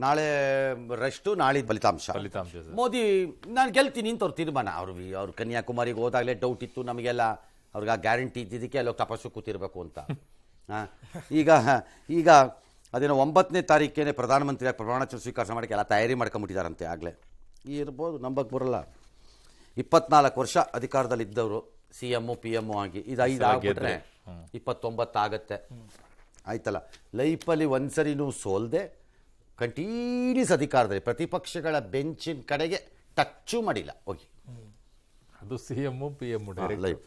ನಾಳೆ ರೆಸ್ಟು, ನಾಳೆ ಫಲಿತಾಂಶ. ಮೋದಿ ನಾನು ಗೆಲ್ತೀನಿ ಅಂತ ಅವ್ರ ತೀರ್ಮಾನ. ಅವ್ರು ಕನ್ಯಾಕುಮಾರಿಗೆ ಹೋದಾಗಲೇ ಡೌಟ್ ಇತ್ತು ನಮಗೆಲ್ಲ, ಅವ್ರಿಗೆ ಆ ಗ್ಯಾರಂಟಿ ಇದ್ದಿದ್ದಕ್ಕೆ ಅಲ್ಲೋಗಿ ತಪಸ್ಸು ಕೂತಿರ್ಬೇಕು ಅಂತ. ಈಗ ಅದೇನೋ 9ನೇ ತಾರೀಕೇನೆ ಪ್ರಧಾನಮಂತ್ರಿಯಾಗಿ ಪ್ರಮಾಣ ಸ್ವೀಕಾರ ಮಾಡೋಕ್ಕೆ ಎಲ್ಲ ತಯಾರಿ ಮಾಡ್ಕೊಂಬಿಟ್ಟಿದ್ದಾರಂತೆ ಆಗಲೇ. ಇರ್ಬೋದು, ನಂಬಕ್ಕೆ ಬರೋಲ್ಲ. 24 ವರ್ಷ ಅಧಿಕಾರದಲ್ಲಿದ್ದವರು CM PM ಆಗಿ ಇದು 5 ಆಗಿಬಿಟ್ರೆ 29 ಆಗತ್ತೆ. ಆಯ್ತಲ್ಲ, ಲೈಫಲ್ಲಿ ಒಂದ್ಸರಿನೂ ಸೋಲ್ದೆ ಕಂಟಿನ್ಯೂಸ್ ಅಧಿಕಾರದಲ್ಲಿ ಪ್ರತಿಪಕ್ಷಗಳ ಬೆಂಚಿನ ಕಡೆಗೆ ಟಚ್ಚು ಮಾಡಿಲ್ಲ ಹೋಗಿ. ಅದು CM PM ಲೈಫ್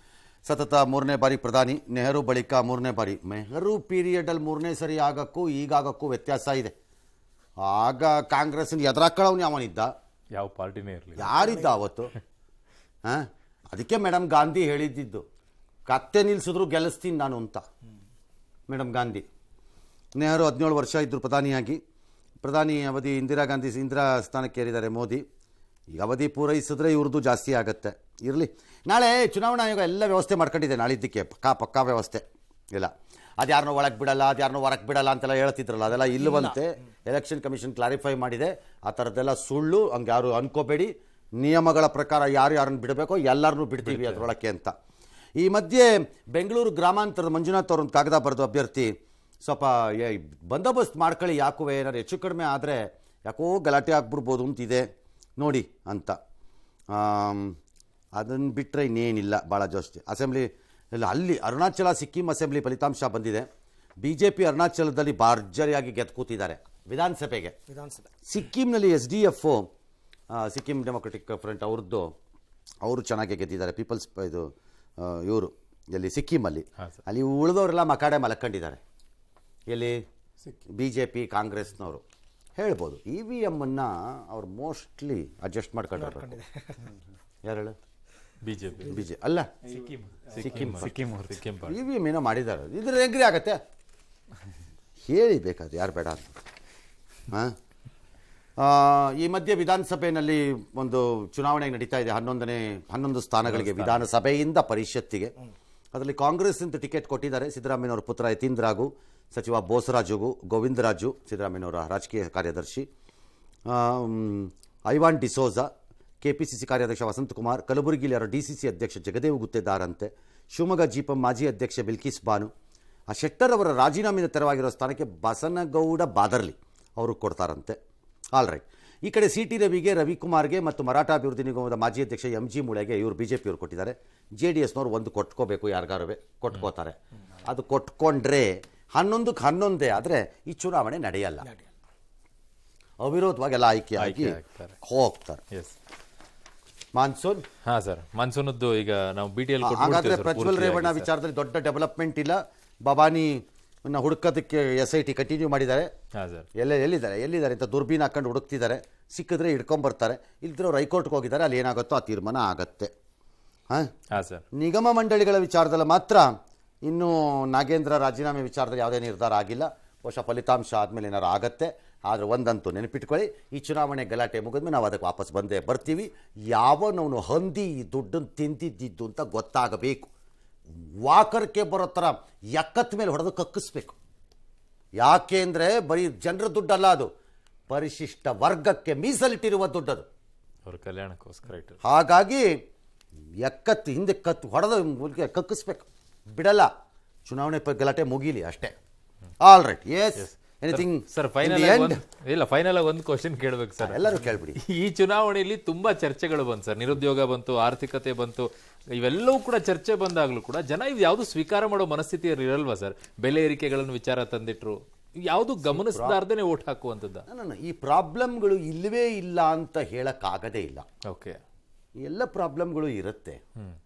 ಸತತ 3ನೇ ಬಾರಿ ಪ್ರಧಾನಿ. ನೆಹರು ಬಳಿಕ 3ನೇ ಬಾರಿ. ನೆಹರು ಪೀರಿಯಡಲ್ಲಿ 3ನೇ ಸರಿ ಆಗಕ್ಕೂ ಈಗಾಗಕ್ಕೂ ವ್ಯತ್ಯಾಸ ಇದೆ. ಆಗ ಕಾಂಗ್ರೆಸ್ನ ಎದುರಾಕೊಳ್ಳೋನು ಯಾವನಿದ್ದ? ಯಾವ ಪಾರ್ಟಿನೇ ಇರಲಿಲ್ಲ, ಯಾರಿದ್ದ ಅವತ್ತು? ಅದಕ್ಕೆ ಮೇಡಮ್ ಗಾಂಧಿ ಹೇಳಿದ್ದಿದ್ದು, ಕತ್ತೆ ನಿಲ್ಸಿದ್ರು ಗೆಲ್ಲಿಸ್ತೀನಿ ನಾನು ಅಂತ. ಮೇಡಮ್ ಗಾಂಧಿ. ನೆಹರು 17 ವರ್ಷ ಇದ್ದರು ಪ್ರಧಾನಿಯಾಗಿ. ಪ್ರಧಾನಿ ಅವಧಿ ಇಂದಿರಾ ಸ್ಥಾನಕ್ಕೆ ಏರಿದ್ದಾರೆ ಮೋದಿ. ಈಗ ಅವಧಿ ಪೂರೈಸಿದ್ರೆ ಇವ್ರದ್ದು ಜಾಸ್ತಿ ಆಗುತ್ತೆ. ಇರಲಿ, ನಾಳೆ ಚುನಾವಣಾ ಆಯೋಗ ಎಲ್ಲ ವ್ಯವಸ್ಥೆ ಮಾಡ್ಕೊಂಡಿದೆ ನಾಳಿದ್ದಕ್ಕೆ, ಪಕ್ಕಾ ವ್ಯವಸ್ಥೆ ಇಲ್ಲ. ಅದ್ಯಾರನ್ನೋ ಒಳಗೆ ಬಿಡಲ್ಲ, ಅದ್ಯಾರನ್ನೋ ಹೊರಗೆ ಬಿಡಲ್ಲ ಅಂತೆಲ್ಲ ಹೇಳ್ತಿದ್ರಲ್ಲ, ಅದೆಲ್ಲ ಇಲ್ಲವಂತೆ. ಎಲೆಕ್ಷನ್ ಕಮಿಷನ್ ಕ್ಲಾರಿಫೈ ಮಾಡಿದೆ, ಆ ಥರದ್ದೆಲ್ಲ ಸುಳ್ಳು, ಹಂಗೆ ಯಾರು ಅನ್ಕೋಬೇಡಿ. ನಿಯಮಗಳ ಪ್ರಕಾರ ಯಾರನ್ನು ಬಿಡಬೇಕೋ ಎಲ್ಲರನ್ನೂ ಬಿಡ್ತೀವಿ ಅದರೊಳಕ್ಕೆ ಅಂತ. ಈ ಮಧ್ಯೆ ಬೆಂಗಳೂರು ಗ್ರಾಮಾಂತರದ ಮಂಜುನಾಥ್ ಅವ್ರೊಂದು ಕಾಗದ ಬರೆದು ಅಭ್ಯರ್ಥಿ ಸ್ವಲ್ಪ ಬಂದೋಬಸ್ತ್ ಮಾಡ್ಕೊಳ್ಳಿ, ಯಾಕುವೆ ಏನಾದ್ರು ಹೆಚ್ಚು ಕಡಿಮೆ ಆದರೆ ಯಾಕೋ ಗಲಾಟೆ ಆಗ್ಬಿಡ್ಬೋದು ಅಂತಿದೆ ನೋಡಿ ಅಂತ. ಅದನ್ನು ಬಿಟ್ಟರೆ ಇನ್ನೇನಿಲ್ಲ ಭಾಳ ಜಾಸ್ತಿ. ಅಸೆಂಬ್ಲಿ ಇಲ್ಲ, ಅಲ್ಲಿ ಅರುಣಾಚಲ ಸಿಕ್ಕಿಂ ಅಸೆಂಬ್ಲಿ ಫಲಿತಾಂಶ ಬಂದಿದೆ. BJP ಅರುಣಾಚಲದಲ್ಲಿ ಭರ್ಜರಿಯಾಗಿ ಗೆದ್ದು ಕೂತಿದ್ದಾರೆ ವಿಧಾನಸಭೆ. ಸಿಕ್ಕಿಂನಲ್ಲಿ SDF ಸಿಕ್ಕಿಂ ಡೆಮೊಕ್ರೆಟಿಕ್ ಫ್ರಂಟ್ ಅವರು ಚೆನ್ನಾಗಿ ಗೆದ್ದಿದ್ದಾರೆ. ಪೀಪಲ್ಸ್ ಇವರು ಎಲ್ಲಿ ಸಿಕ್ಕಿಮಲ್ಲಿ. ಅಲ್ಲಿ ಉಳಿದವರೆಲ್ಲ ಮಕಾಡೆ ಮಲಕೊಂಡಿದ್ದಾರೆ. ಎಲ್ಲಿ BJP ಕಾಂಗ್ರೆಸ್ನವರು ಹೇಳ್ಬೋದು. EVM ಅವ್ರು ಮೋಸ್ಟ್ಲಿ ಅಡ್ಜಸ್ಟ್ ಮಾಡ್ಕೊಂಡ್ರು. ಯಾರು ಹೇಳು? BJP ಅಲ್ಲ, ಸಿಕ್ಕಿಂ EVM ಏನೋ ಮಾಡಿದ್ದಾರೆ. ಇದ್ರ ಹೆಂಗ್ರಿ ಆಗತ್ತೆ ಹೇಳಿ ಬೇಕಾದ್ರೆ, ಯಾರು ಬೇಡ ಅಂತ. ಈ ಮಧ್ಯೆ ವಿಧಾನಸಭೆಯಲ್ಲಿ ಒಂದು ಚುನಾವಣೆ ನಡೀತಾ ಇದೆ. 11 ಸ್ಥಾನಗಳಿಗೆ ವಿಧಾನಸಭೆಯಿಂದ ಪರಿಷತ್ತಿಗೆ. ಅದರಲ್ಲಿ ಕಾಂಗ್ರೆಸ್ ಅಂತ ಟಿಕೆಟ್ ಕೊಟ್ಟಿದ್ದಾರೆ. ಸಿದ್ದರಾಮಯ್ಯನವರ ಪುತ್ರ ಯತೀಂದ್ರಾಗೂ, ಸಚಿವ ಬೋಸರಾಜುಗೂ, ಗೋವಿಂದರಾಜು ಸಿದ್ದರಾಮಯ್ಯನವರ ರಾಜಕೀಯ ಕಾರ್ಯದರ್ಶಿ, ಐವಾನ್ ಡಿಸೋಜಾ, KPCC ಕಾರ್ಯಾಧ್ಯಕ್ಷ ವಸಂತಕುಮಾರ್, ಕಲಬುರಗಿಯಲ್ಲಿ DCC ಅಧ್ಯಕ್ಷ ಜಗದೇವ್ ಗುತ್ತೇದಾರಂತೆ, ಶಿವಮೊಗ್ಗ ಜಿಪಂ ಮಾಜಿ ಅಧ್ಯಕ್ಷ ಬಿಲ್ಕಿಸ್ ಬಾನು, ಶೆಟ್ಟರ್ ಅವರ ರಾಜೀನಾಮೆಯಿಂದ ತೆರವಾಗಿರೋ ಸ್ಥಾನಕ್ಕೆ ಬಸನಗೌಡ ಬಾದರ್ಲಿ ಅವರು ಕೊಡ್ತಾರಂತೆ. All right. ಈ ಕಡೆ CT ರವಿಗೆ, ರವಿಕುಮಾರ್ಗೆ ಮತ್ತು ಮರಾಠ ಅಭಿವೃದ್ಧಿ ನಿಗಮದ ಮಾಜಿ ಅಧ್ಯಕ್ಷ MG ಮುಳೆಗೆ ಇವರು BJP ಅವರು ಕೊಟ್ಟಿದ್ದಾರೆ. JDSನವರು ಒಂದು ಕೊಟ್ಕೋಬೇಕು, ಯಾರಿಗಾರುವೆ ಕೊಟ್ಕೋತಾರೆ. ಅದು ಕೊಟ್ಕೊಂಡ್ರೆ 11 ಆದರೆ ಈ ಚುನಾವಣೆ ನಡೆಯಲ್ಲ, ಅವಿರೋಧವಾಗಿ ಎಲ್ಲ ಆಗಿ ಹೋಗ್ತಾರೆ. ಮಾನ್ಸೂನ್ ಸರ್, ಮಾನ್ಸೂನದ್ದು ಈಗ ನಾವು BTL ಹಾಗಾದ್ರೆ ಪ್ರಜ್ವಲ್ ರೇವಣ್ಣ ವಿಚಾರದಲ್ಲಿ ದೊಡ್ಡ ಡೆವಲಪ್ಮೆಂಟ್ ಇಲ್ಲ. ಭವಾನಿ ಹುಡುಕೋದಕ್ಕೆ SIT ಕಂಟಿನ್ಯೂ ಮಾಡಿದ್ದಾರೆ. ಎಲ್ಲಿದ್ದಾರೆ ಅಂತ ದುರ್ಬೀನ್ ಹಾಕೊಂಡು ಹುಡುಕ್ತಿದ್ದಾರೆ. ಸಿಕ್ಕಿದ್ರೆ ಹಿಡ್ಕೊಂಬರ್ತಾರೆ, ಇಲ್ದಿರೋ ಹೈಕೋರ್ಟ್ಗೆ ಹೋಗಿದ್ದಾರೆ. ಅಲ್ಲಿ ಏನಾಗುತ್ತೋ ಆ ತೀರ್ಮಾನ ಆಗತ್ತೆ. ನಿಗಮ ಮಂಡಳಿಗಳ ವಿಚಾರದಲ್ಲಿ ಮಾತ್ರ ಇನ್ನೂ ನಾಗೇಂದ್ರ ರಾಜೀನಾಮೆ ವಿಚಾರದಲ್ಲಿ ಯಾವುದೇ ನಿರ್ಧಾರ ಆಗಿಲ್ಲ. ಬಹುಶಃ ಫಲಿತಾಂಶ ಆದಮೇಲೆ ಏನಾರು ಆಗತ್ತೆ. ಆದರೆ ಒಂದಂತೂ ನೆನಪಿಟ್ಕೊಳ್ಳಿ, ಈ ಚುನಾವಣೆ ಗಲಾಟೆ ಮುಗಿದ್ಮೇಲೆ ನಾವು ಅದಕ್ಕೆ ವಾಪಸ್ ಬಂದೇ ಬರ್ತೀವಿ. ಯಾವನವನು ಹಂದಿ ಈ ದುಡ್ಡನ್ನು ತಿಂದಿದ್ದು ಅಂತ ಗೊತ್ತಾಗಬೇಕು. ವಾಕರ್ಕೆ ಬರೋ ಥರ ಎಕ್ಕತ್ತ ಮೇಲೆ ಹೊಡೆದು ಕಕ್ಕಿಸ್ಬೇಕು. ಯಾಕೆ ಅಂದರೆ ಬರೀ ಜನರ ದುಡ್ಡಲ್ಲ, ಅದು ಪರಿಶಿಷ್ಟ ವರ್ಗಕ್ಕೆ ಮೀಸಲಿಟ್ಟಿರುವ ದುಡ್ಡದು, ಅವರ ಕಲ್ಯಾಣಕ್ಕೋಸ್ಕರ. ಹಾಗಾಗಿ ಎಕ್ಕತ್ತು ಹಿಂದೆ ಹೊಡೆದು ಕಕ್ಕಿಸ್ಬೇಕು, ಬಿಡಲ್ಲ. ಚುನಾವಣೆ ಗಲಾಟೆ ಮುಗೀಲಿ ಅಷ್ಟೇ. All right. Anything sir? Final ಒಂದು ಕ್ವಶನ್ ಕೇಳಬೇಕು ಸರ್, ಎಲ್ಲರೂ ಕೇಳ್ಬಿಡಿ. ಈ ಚುನಾವಣೆಯಲ್ಲಿ ತುಂಬಾ ಚರ್ಚೆಗಳು ಬಂತು ಸರ್. ನಿರುದ್ಯೋಗ ಬಂತು, ಆರ್ಥಿಕತೆ ಬಂತು, ಇವೆಲ್ಲವೂ ಕೂಡ ಚರ್ಚೆ ಬಂದಾಗಲೂ ಕೂಡ ಜನ ಇದು ಯಾವುದು ಸ್ವೀಕಾರ ಮಾಡೋ ಮನಸ್ಥಿತಿಯಲ್ಲಿ ಇರಲ್ವಾ ಸರ್? ಬೆಲೆ ಏರಿಕೆಗಳನ್ನು ವಿಚಾರ ತಂದಿಟ್ರು, ಯಾವುದು ಗಮನಿಸದಾರ್ದೇನೆ ಓಟ್ ಹಾಕುವಂಥದ್ದು. ಈ ಪ್ರಾಬ್ಲಮ್ಗಳು ಇಲ್ಲವೇ ಇಲ್ಲ ಅಂತ ಹೇಳಕ್ಕಾಗದೇ ಇಲ್ಲ. ಓಕೆ, ಎಲ್ಲ ಪ್ರಾಬ್ಲಮ್ಗಳು ಇರುತ್ತೆ.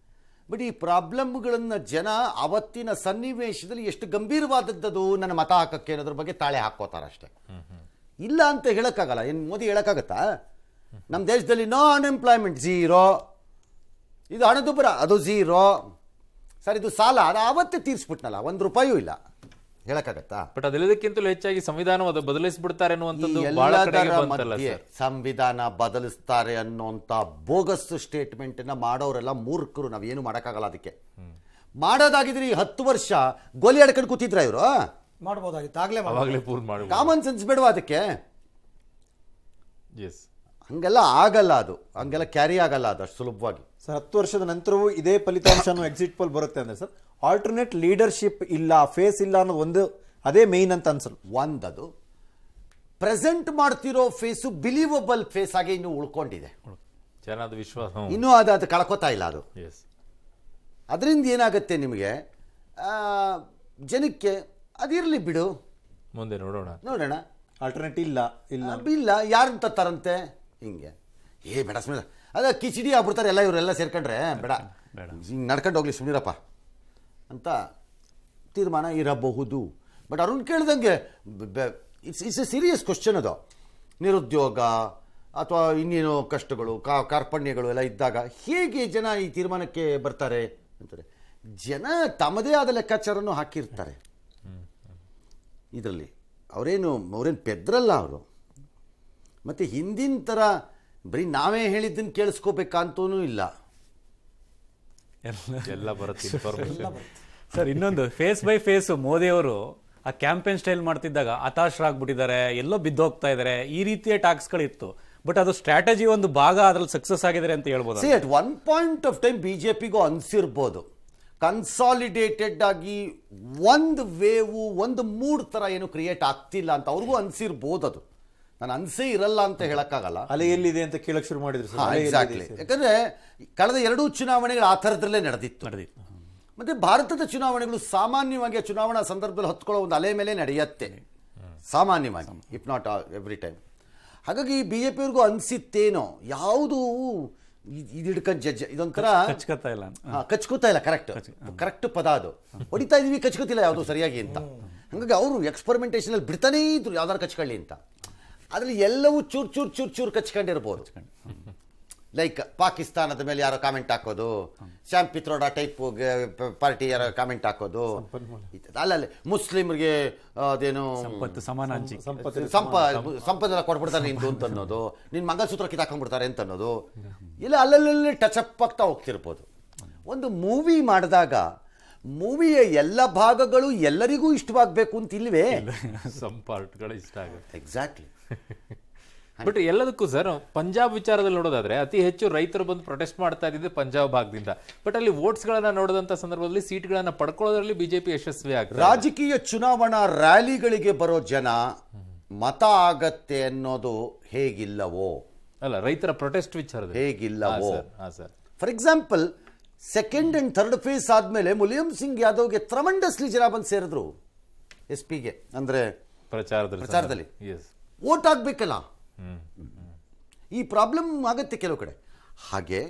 ಬಟ್ ಈ ಪ್ರಾಬ್ಲಮ್ಗಳನ್ನು ಜನ ಅವತ್ತಿನ ಸನ್ನಿವೇಶದಲ್ಲಿ ಎಷ್ಟು ಗಂಭೀರವಾದದ್ದು ನನ್ನ ಮತ ಹಾಕಕ್ಕೆ ಅನ್ನೋದ್ರ ಬಗ್ಗೆ ತಾಳೆ ಹಾಕೋತಾರಷ್ಟೇ. ಇಲ್ಲ ಅಂತ ಹೇಳಕ್ಕಾಗಲ್ಲ. ಏನು ಮೋದಿ ಹೇಳಕ್ಕಾಗತ್ತಾ? ನಮ್ಮ ದೇಶದಲ್ಲಿ ನೋ ಅನ್ಎಂಪ್ಲಾಯ್ಮೆಂಟ್, 0. ಇದು ಹಣದುಬ್ಬರ, ಅದು 0. ಸರ್, ಇದು ಸಾಲ, ಅದು ಆವತ್ತೇ ತೀರಿಸ್ಬಿಟ್ನಲ್ಲ, ₹1 ಇಲ್ಲ. ಹೇಳಕ್ಕಾಗತ್ತಾ? ಬಟ್ ಅದೆಲ್ಲದಕ್ಕಿಂತಲೂ ಹೆಚ್ಚಾಗಿ ಸಂವಿಧಾನ ಬದಲಿಸ್ಬಿಡ್ತಾರೆ ಅನ್ನುವಂಥದ್ದು ಸಂವಿಧಾನ ಬದಲಿಸ್ತಾರೆ ಅನ್ನೋಂಥ ಬೋಗಸ್ ಸ್ಟೇಟ್ಮೆಂಟ್ ಮಾಡೋರೆಲ್ಲ ಮೂರ್ಖರು. ನಾವೇನು ಮಾಡೋಕ್ಕಾಗಲ್ಲ. ಅದಕ್ಕೆ ಮಾಡೋದಾಗಿದ್ರೆ 10 ವರ್ಷ ಗೋಲಿ ಆಡ್ಕೊಂಡು ಕೂತಿದ್ರ ಇವರು? ಮಾಡ್ಬೋದಾಗಿತ್ತು, ಕಾಮನ್ ಸೆನ್ಸ್ ಬೇಡವಾ ಅದಕ್ಕೆ? ಎಸ್ ಹಂಗೆಲ್ಲ ಆಗಲ್ಲ, ಅದು ಹಂಗೆಲ್ಲ ಕ್ಯಾರಿ ಆಗಲ್ಲ ಅದು ಅಷ್ಟು ಸುಲಭವಾಗಿ. ಸರ್ 10 ವರ್ಷದ ನಂತರವೂ ಇದೇ ಫಲಿತಾಂಶನೂ ಎಕ್ಸಿಟ್ ಪೋಲ್ ಬರುತ್ತೆ ಅಂದ್ರೆ ಸರ್ ಆಲ್ಟರ್ನೇಟ್ ಲೀಡರ್ಶಿಪ್ ಇಲ್ಲ, ಫೇಸ್ ಇಲ್ಲ ಅನ್ನೋದು ಒಂದು ಅದೇ ಮೇನ್ ಅಂತ ಅನ್ಸಲ್ಲ. ಒಂದದು ಪ್ರೆಸೆಂಟ್ ಮಾಡ್ತಿರೋ ಫೇಸು ಬಿಲೀವಬಲ್ ಫೇಸ್ ಆಗಿ ಇನ್ನೂ ಉಳ್ಕೊಂಡಿದೆ, ಜನದ ವಿಶ್ವಾಸ ಇನ್ನೂ ಅದು ಕಳ್ಕೊತಾ ಇಲ್ಲ ಅದು. ಎಸ್ ಅದರಿಂದ ಏನಾಗುತ್ತೆ ನಿಮಗೆ, ಜನಕ್ಕೆ ಅದಿರಲಿ ಬಿಡು, ಮುಂದೆ ನೋಡೋಣ ಆಲ್ಟರ್ನೇಟ್ ಇಲ್ಲ ಇಲ್ಲ ಯಾರಂತ ತರಂತೆ ಹಿಂಗೆ ಬೇಡ ಸುಮ್ಮನೆ ಅದ ಕಿಚಡಿ ಆಗ್ಬಿಡ್ತಾರೆ ಎಲ್ಲ, ಇವರೆಲ್ಲ ಸೇರ್ಕೊಂಡ್ರೆ ಬೇಡ ಹಿಂಗೆ ನಡ್ಕೊಂಡು ಹೋಗ್ಲಿ ಸುಮ್ಮನಿರಪ್ಪ ಅಂತ ತೀರ್ಮಾನ ಇರಬಹುದು. ಬಟ್ ಅರುಣ್ ಕೇಳ್ದಂಗೆ ಇಟ್ಸ್ ಎ ಸೀರಿಯಸ್ ಕ್ವಶನ್ ಅದು. ನಿರುದ್ಯೋಗ ಅಥವಾ ಇನ್ನೇನೋ ಕಷ್ಟಗಳು ಕಾರ್ಪಣ್ಯಗಳು ಎಲ್ಲ ಇದ್ದಾಗ ಹೇಗೆ ಜನ ಈ ತೀರ್ಮಾನಕ್ಕೆ ಬರ್ತಾರೆ ಅಂತಾರೆ. ಜನ ತಮ್ಮದೇ ಆದ ಲೆಕ್ಕಾಚಾರನೂ ಹಾಕಿರ್ತಾರೆ ಇದರಲ್ಲಿ. ಅವರೇನು ಪೆದ್ರಲ್ಲ ಅವರು. ಮತ್ತು ಹಿಂದಿನ ಥರ ಬರೀ ನಾವೇ ಹೇಳಿದ್ದನ್ನು ಕೇಳಿಸ್ಕೋಬೇಕಂತೂ ಇಲ್ಲ, ಎಲ್ಲ ಬರುತ್ತೆ ಇನ್ಫಾರ್ಮೇಶನ್. ಸರ್ ಇನ್ನೊಂದು ಫೇಸ್ ಬೈ ಫೇಸ್ ಮೋದಿ ಅವರು ಆ ಕ್ಯಾಂಪೇನ್ ಸ್ಟೈಲ್ ಮಾಡ್ತಿದ್ದಾಗ ಹತಾಶರಾಗ್ಬಿಟ್ಟಿದ್ದಾರೆ, ಎಲ್ಲೋ ಬಿದ್ದೋಗ್ತಾ ಇದ್ದಾರೆ, ಈ ರೀತಿಯ ಟಾಕ್ಸ್ಗಳಿತ್ತು. ಬಟ್ ಅದು ಸ್ಟ್ರಾಟಜಿ ಒಂದು ಭಾಗ, ಅದ್ರಲ್ಲಿ ಸಕ್ಸಸ್ ಆಗಿದ್ದಾರೆ ಅಂತ ಹೇಳ್ಬೋದು. At one point of time ಬಿಜೆಪಿಗೂ ಅನಿಸಿರ್ಬೋದು ಕನ್ಸಾಲಿಡೇಟೆಡ್ ಆಗಿ ಒಂದು ವೇವು ಒಂದು ಮೂಡ್ ಥರ ಏನು ಕ್ರಿಯೇಟ್ ಆಗ್ತಿಲ್ಲ ಅಂತ ಅವ್ರಿಗೂ ಅನಿಸಿರ್ಬೋದು. ಅದು ನಾನು ಅನಿಸೇ ಇರಲ್ಲ ಅಂತ ಹೇಳೋಕ್ಕಾಗಲ್ಲ. ಅಲೆ ಎಲ್ಲಿದೆ ಅಂತ ಕೇಳಕ್ ಶುರು ಮಾಡಿದ್ರು ಸರ್. ಎಕ್ಸಾಕ್ಟ್ಲಿ. ಯಾಕಂದರೆ ಕಳೆದ 2 ಚುನಾವಣೆಗಳು ಆ ಥರದ್ರಲ್ಲೇ ನಡೆದಿತ್ತು. ಮತ್ತು ಭಾರತದ ಚುನಾವಣೆಗಳು ಸಾಮಾನ್ಯವಾಗಿ ಚುನಾವಣಾ ಸಂದರ್ಭದಲ್ಲಿ ಹೊತ್ಕೊಳ್ಳೋ ಒಂದು ಅಲೆ ಮೇಲೆ ನಡೆಯುತ್ತೆ ಸಾಮಾನ್ಯವಾಗಿ, ಇಫ್ ನಾಟ್ ಎವ್ರಿ ಟೈಮ್. ಹಾಗಾಗಿ ಬಿ ಜೆ ಪಿಯವ್ರಿಗೂ ಅನಿಸಿತ್ತೇನೋ ಯಾವುದು ಇದು ಹಿಡ್ಕೊಂಡು ಇದೊಂಥರ ಕಚ್ಕೋತಾ ಇಲ್ಲ, ಕಚ್ಕೋತಾ ಇಲ್ಲ, ಕರೆಕ್ಟ್ ಪದ ಅದು. ಹೊಡಿತಾ ಇದೀವಿ ಕಚ್ಕೋತಿಲ್ಲ ಯಾವುದು ಸರಿಯಾಗಿ ಅಂತ. ಹಾಗಾಗಿ ಅವರು ಎಕ್ಸ್ಪರಿಮೆಂಟೇಷನಲ್ಲಿ ಬಿಡ್ತಾನೇ ಇದ್ರು ಯಾವ್ದಾರು ಕಚ್ಕೊಳ್ಳಿ ಅಂತ. ಅದರಲ್ಲಿ ಎಲ್ಲವೂ ಚೂರು ಕಚ್ಕೊಂಡಿರ್ಬೋದು. ಲೈಕ್ ಪಾಕಿಸ್ತಾನದ ಮೇಲೆ ಯಾರೋ ಕಾಮೆಂಟ್ ಹಾಕೋದು, ಶ್ಯಾಮ್ ಪಿತ್ರೋಡಾ ಟೈಪ್ ಪಾರ್ಟಿ ಯಾರೋ ಕಾಮೆಂಟ್ ಹಾಕೋದು, ಅಲ್ಲಲ್ಲಿ ಮುಸ್ಲಿಮ್ರಿಗೆ ಅದೇನು ಸಮಾನ ಹಂಚಿ ಸಂಪದೆಲ್ಲ ಕೊಟ್ಬಿಡ್ತಾರೆ ನಿಂದು ಅಂತ ಅನ್ನೋದು, ನಿನ್ನ ಮಂಗಲಸೂತ್ರ ಕಿತ್ತಾಕೊಂಡ್ಬಿಡ್ತಾರೆ ಅಂತ ಅನ್ನೋದು, ಇಲ್ಲ ಅಲ್ಲಲ್ಲಿ ಟಚ್ ಅಪ್ ಆಗ್ತಾ ಹೋಗ್ತಿರ್ಬೋದು. ಒಂದು ಮೂವಿ ಮಾಡಿದಾಗ ಮೂವಿಯ ಎಲ್ಲ ಭಾಗಗಳು ಎಲ್ಲರಿಗೂ ಇಷ್ಟವಾಗಬೇಕು ಅಂತ ಇಲ್ವೇ, ಸಮ್ ಪಾರ್ಟ್ಗಳು ಇಷ್ಟ ಆಗುತ್ತೆ. ಎಕ್ಸಾಕ್ಟ್ಲಿ. ಬಟ್ ಎಲ್ಲದಕ್ಕೂ ಸರ್ ಪಂಜಾಬ್ ವಿಚಾರದಲ್ಲಿ ನೋಡೋದಾದ್ರೆ ಅತಿ ಹೆಚ್ಚು ರೈತರು ಬಂದು ಪ್ರೊಟೆಸ್ಟ್ ಮಾಡ್ತಾ ಇದ್ದಿದ್ದು ಪಂಜಾಬ್ ಭಾಗದಿಂದ. ಬಟ್ ಅಲ್ಲಿ ವೋಟ್ಸ್ ಗಳನ್ನ ನೋಡಿದಂತ ಸಂದರ್ಭದಲ್ಲಿ ಸೀಟ್ಗಳನ್ನ ಪಡ್ಕೊಳ್ಳೋದ್ರಲ್ಲಿ ಬಿಜೆಪಿ ಯಶಸ್ವಿ ಆಗ್ತದೆ. ರಾಜಕೀಯ ಚುನಾವಣಾ ರ್ಯಾಲಿಗಳಿಗೆ ಬರೋ ಜನ ಮತ ಆಗತ್ತೆ ಅನ್ನೋದು ಹೇಗಿಲ್ಲವೋ, ಅಲ್ಲ ರೈತರ ಪ್ರೊಟೆಸ್ಟ್ ವಿಚಾರದಲ್ಲಿ ಹೇಗಿಲ್ಲವೋ. Sir for example second and third phase ಆದ್ಮೇಲೆ ಮುಲಾಯಂ ಸಿಂಗ್ ಯಾದವ್ಗೆ ಟ್ರಮೆಂಡಸ್ಲಿ ಜನ ಬಂದು ಸೇರಿದ್ರು SP ಗೆ, ಅಂದ್ರೆ ಪ್ರಚಾರದಲ್ಲಿ. ವೋಟ್ ಆಗ್ಬೇಕಲ್ಲ, ಈ ಪ್ರಾಬ್ಲಮ್ ಆಗತ್ತೆ ಕೆಲವು ಕಡೆ. ಹಾಗೆ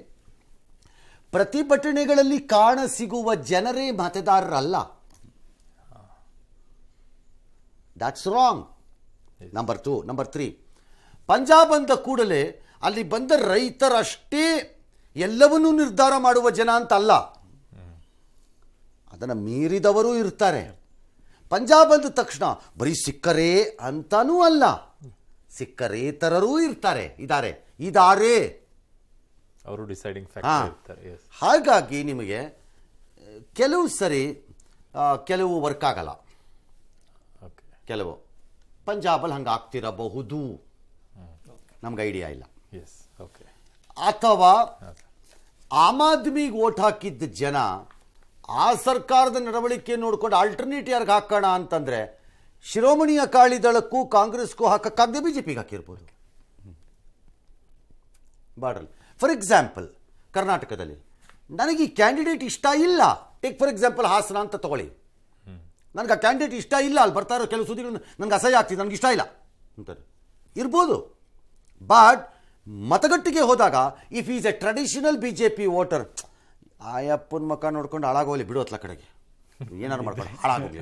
ಪ್ರತಿಭಟನೆಗಳಲ್ಲಿ ಕಾಣ ಸಿಗುವ ಜನರೇ ಮತದಾರರಲ್ಲ. That's wrong. Number 2. Number 3, Punjab ಅಂದ ಕೂಡಲೇ ಅಲ್ಲಿ ಬಂದ ರೈತರಷ್ಟೇ ಎಲ್ಲವನ್ನೂ ನಿರ್ಧಾರ ಮಾಡುವ ಜನ ಅಂತ ಅಲ್ಲ, ಅದನ್ನು ಮೀರಿದವರೂ ಇರ್ತಾರೆ. ಪಂಜಾಬ್ ಅಂದ ತಕ್ಷಣ ಬರೀ ಸಿಕ್ಕರೇ ಅಂತಾನೂ ಅಲ್ಲ, ಸಿಕ್ಕರೇತರರೂ ಇದ್ದಾರೆ ಅವರು ಡಿಸೈಡಿಂಗ್ ಫ್ಯಾಕ್ಟರ್ ಇರ್ತಾರೆ. ಹಾಗಾಗಿ ನಿಮಗೆ ಕೆಲವು ಸರಿ ಕೆಲವು ವರ್ಕ್ ಆಗಲ್ಲ, ಕೆಲವು ಪಂಜಾಬಲ್ಲಿ ಹಂಗೆ ಆಗ್ತಿರಬಹುದು, ನಮ್ಗೆ ಐಡಿಯಾ ಇಲ್ಲ. ಅಥವಾ ಆಮ್ ಆದ್ಮಿಗೆ ಓಟ್ ಹಾಕಿದ್ದ ಜನ ಆ ಸರ್ಕಾರದ ನಡವಳಿಕೆ ನೋಡ್ಕೊಂಡು ಆಲ್ಟರ್ನೇಟ್ ಯಾರಿಗೆ ಹಾಕೋಣ ಅಂತಂದ್ರೆ ಶಿರೋಮಣಿ ಅಕಾಲಿ ದಳಕ್ಕೂ ಕಾಂಗ್ರೆಸ್ಗೂ ಹಾಕಕ್ಕಾಗದೆ ಬಿಜೆಪಿಗೆ ಹಾಕಿರ್ಬೋದು ಬಾರ್ಡರ್. ಫಾರ್ ಎಕ್ಸಾಂಪಲ್ ಕರ್ನಾಟಕದಲ್ಲಿ ನನಗೆ ಈ ಕ್ಯಾಂಡಿಡೇಟ್ ಇಷ್ಟ ಇಲ್ಲ, ಟೇಕ್ ಫಾರ್ ಎಕ್ಸಾಂಪಲ್ ಹಾಸನ ಅಂತ ತಗೊಳ್ಳಿ. ನನಗೆ ಆ ಕ್ಯಾಂಡಿಡೇಟ್ ಇಷ್ಟ ಇಲ್ಲ, ಅಲ್ಲಿ ಬರ್ತಾ ಇರೋ ಕೆಲವು ಸುದ್ದಿಗಳು ನನಗೆ ಅಸಹ್ಯ ಆಗ್ತಿದೆ, ನನಗೆ ಇಷ್ಟ ಇಲ್ಲ ಅಂತಾರೆ ಇರ್ಬೋದು. ಬಟ್ ಮತಗಟ್ಟಿಗೆ ಹೋದಾಗ if is a traditional BJP voter, ಆಯಪ್ಪನ ಮಕ್ಕ ನೋಡ್ಕೊಂಡು ಹಾಳಾಗೋಲಿ ಬಿಡು ಅತ್ಲ ಕಡೆಗೆ, ಏನಾರು ಮಾಡ್ಕೊಂಡು ಹಾಳಾಗೋಗ್ಲಿ,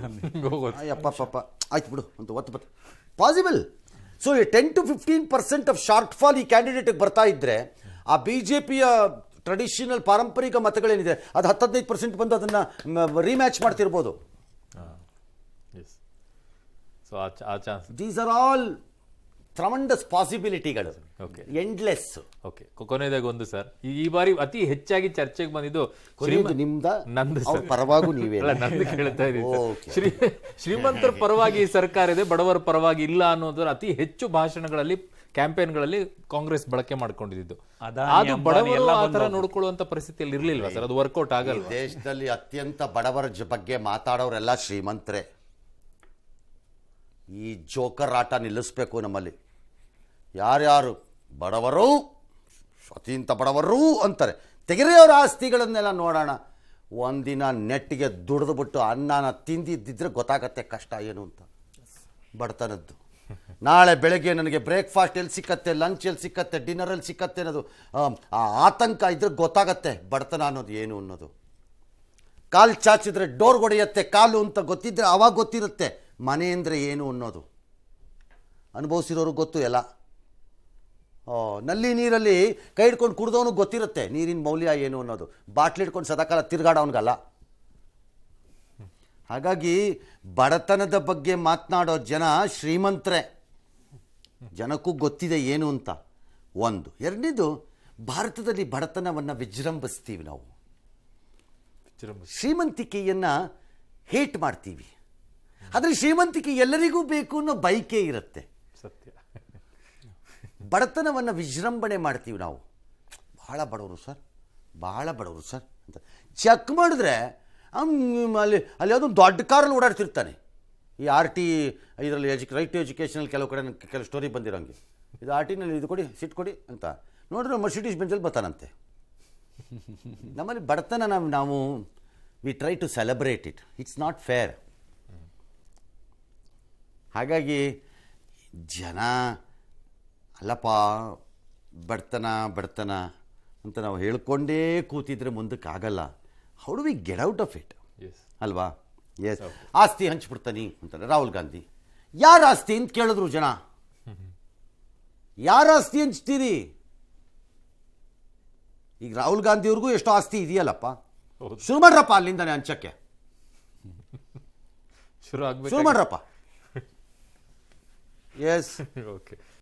ಅಯ್ಯಪ್ಪ ಪಾಪ ಆಯ್ತು ಬಿಡು ಅಂತ ಒತ್ತು possible. So 10 to 15% of short fall ಈ ಕ್ಯಾಂಡಿಡೇಟಿಗೆ ಬರ್ತಾ ಇದ್ರೆ ಆ BJPಯ ಟ್ರೆಡಿಷನಲ್ ಪಾರಂಪರಿಕ ಮತಗಳೇನಿದೆ ಅದು 10-15% ಬಂದು ಅದನ್ನು ರೀಮ್ಯಾಚ್ ಮಾಡ್ತಿರ್ಬೋದು. ದೀಸ್ ಆರ್ ಆಲ್ ಟ್ರಮೆಂಡಸ್ ಪಾಸಿಬಿಲಿಟಿಗಳು, ಎಂಡ್ಲೆಸ್. ಓಕೆ, ಕೊನೆಯದಾಗ ಒಂದು ಸರ್, ಈ ಬಾರಿ ಅತಿ ಹೆಚ್ಚಾಗಿ ಚರ್ಚೆಗೆ ಬಂದಿದ್ದು ನಂದು ಪರವಾಗೂ ನೀವೇ ನಂದು ಕೇಳ್ತಾ ಇದ್ದೀವಿ. ಶ್ರೀಮಂತರ ಪರವಾಗಿ ಸರ್ಕಾರ ಇದೆ, ಬಡವರ ಪರವಾಗಿ ಇಲ್ಲ ಅನ್ನೋದ್ರ ಅತಿ ಹೆಚ್ಚು ಭಾಷಣಗಳಲ್ಲಿ ಕ್ಯಾಂಪೇನ್ಗಳಲ್ಲಿ ಕಾಂಗ್ರೆಸ್ ಬಳಕೆ ಮಾಡ್ಕೊಂಡಿದ್ದು. ಅದಾನಿ, ಅದು ಅಂಬಾನಿ ಬಡವರು ಎಲ್ಲ ಆ ತರ ಬಂದು ನೋಡ್ಕೊಳ್ಳುವಂತ ಪರಿಸ್ಥಿತಿಯಲ್ಲಿ ಇರ್ಲಿಲ್ವಾ ಸರ್? ಅದು ವರ್ಕೌಟ್ ಆಗಲ್ಲ. ದೇಶದಲ್ಲಿ ಅತ್ಯಂತ ಬಡವರ ಬಗ್ಗೆ ಮಾತಾಡೋರೆಲ್ಲ ಶ್ರೀಮಂತರೇ. ಈ ಜೋಕರ್ ಆಟ ನಿಲ್ಲಿಸ್ಬೇಕು ನಮ್ಮಲ್ಲಿ. ಯಾರ್ಯಾರು ಬಡವರು, ಅತ್ಯಂತ ಬಡವರು ಅಂತಾರೆ, ತೆಗೆರೆಯವರ ಆಸ್ತಿಗಳನ್ನೆಲ್ಲ ನೋಡೋಣ. ಒಂದಿನ ನೆಟ್ಟಿಗೆ ದುಡಿದುಬಿಟ್ಟು ಅನ್ನನ ತಿಂದಿದ್ದಿದ್ರೆ ಗೊತ್ತಾಗತ್ತೆ ಕಷ್ಟ ಏನು ಅಂತ, ಬಡತನದ್ದು. ನಾಳೆ ಬೆಳಗ್ಗೆ ನನಗೆ ಬ್ರೇಕ್ಫಾಸ್ಟ್ ಎಲ್ಲಿ ಸಿಕ್ಕತ್ತೆ, ಲಂಚ್ ಎಲ್ಲಿ ಸಿಕ್ಕತ್ತೆ, ಡಿನ್ನರಲ್ಲಿ ಸಿಕ್ಕತ್ತೆ ಅನ್ನೋದು ಆತಂಕ ಇದ್ರೆ ಗೊತ್ತಾಗತ್ತೆ ಬಡತನ ಅನ್ನೋದು ಏನು ಅನ್ನೋದು. ಕಾಲು ಚಾಚಿದ್ರೆ ಡೋರ್ ಹೊಡೆಯತ್ತೆ ಕಾಲು ಅಂತ ಗೊತ್ತಿದ್ರೆ ಅವಾಗ ಗೊತ್ತಿರುತ್ತೆ ಮನೆ ಅಂದರೆ ಏನು ಅನ್ನೋದು. ಅನುಭವಿಸಿರೋರು ಗೊತ್ತು ಎಲ್ಲ. ನಲ್ಲಿ ನೀರಲ್ಲಿ ಕೈ ಹಿಡ್ಕೊಂಡು ಕುಡ್ದವನು ಗೊತ್ತಿರುತ್ತೆ ನೀರಿನ ಮೌಲ್ಯ ಏನು ಅನ್ನೋದು. ಬಾಟ್ಲಿ ಹಿಡ್ಕೊಂಡು ಸದಾಕಾಲ ತಿರ್ಗಾಡೋನ್ಗಲ್ಲ. ಹಾಗಾಗಿ ಬಡತನದ ಬಗ್ಗೆ ಮಾತನಾಡೋ ಜನ ಶ್ರೀಮಂತರೇ, ಜನಕ್ಕೂ ಗೊತ್ತಿದೆ ಏನು ಅಂತ. ಒಂದು. ಎರಡನೇದು, ಭಾರತದಲ್ಲಿ ಬಡತನವನ್ನು ವಿಜೃಂಭಿಸ್ತೀವಿ ನಾವು. ಶ್ರೀಮಂತಿಕೆಯನ್ನು ಹೇಟ್ ಮಾಡ್ತೀವಿ. ಆದರೆ ಶ್ರೀಮಂತಿಕೆ ಎಲ್ಲರಿಗೂ ಬೇಕು ಅನ್ನೋ ಬಯಕೆ ಇರುತ್ತೆ. ಸತ್ಯ. ಬಡತನವನ್ನು ವಿಜೃಂಭಣೆ ಮಾಡ್ತೀವಿ ನಾವು. ಭಾಳ ಬಡವರು ಸರ್, ಭಾಳ ಬಡವರು ಸರ್ ಅಂತ ಚೆಕ್ ಮಾಡಿದ್ರೆ ಅಲ್ಲಿ ಯಾವುದೋ ದೊಡ್ಡ ಕಾರಲ್ಲಿ ಓಡಾಡ್ತಿರ್ತಾನೆ. ಈ RT ಇದರಲ್ಲಿ ರೈಟ್ ಟು ಎಜುಕೇಷನಲ್ಲಿ ಕೆಲವು ಕಡೆ ಕೆಲವು ಸ್ಟೋರಿ ಬಂದಿರೋಂಗೆ, ಇದು RTನಲ್ಲಿ ಇದು ಕೊಡಿ, ಸಿಟ್ ಕೊಡಿ ಅಂತ ನೋಡಿದ್ರೆ ಮರ್ಸಿಡೀಸ್ ಬೆಂಜಲ್ಲಿ ಬರ್ತಾನಂತೆ. ನಮ್ಮಲ್ಲಿ ಬಡತನ ನಾವು we try to celebrate it. It's not fair. ಹಾಗಾಗಿ ಜನ ಅಲ್ಲಪ್ಪ ಬಡತನ ಅಂತ ನಾವು ಹೇಳ್ಕೊಂಡೇ ಕೂತಿದ್ರೆ ಮುಂದಕ್ಕಾಗಲ್ಲ. How do we get out of it ಅಲ್ವಾ? ಎಸ್. ಆಸ್ತಿ ಹಂಚ್ಬಿಡ್ತಾನೆ ಅಂತಾರೆ ರಾಹುಲ್ ಗಾಂಧಿ. ಯಾರ ಆಸ್ತಿ ಅಂತ ಕೇಳಿದ್ರು ಜನ. ಯಾರ ಆಸ್ತಿ ಹಂಚ್ತೀರಿ? ಈಗ ರಾಹುಲ್ ಗಾಂಧಿಯವ್ರಿಗೂ ಎಷ್ಟೋ ಆಸ್ತಿ ಇದೆಯಲ್ಲಪ್ಪ, ಶುರು ಮಾಡ್ರಪ್ಪ ಅಲ್ಲಿಂದಾನೆ ಹಂಚಕ್ಕೆ. ಶುರು ಆಗ್ಬೇಕು. ಶುರು ಮಾಡ್ರಪ್ಪ. ಎಸ್. ಓಕೆ.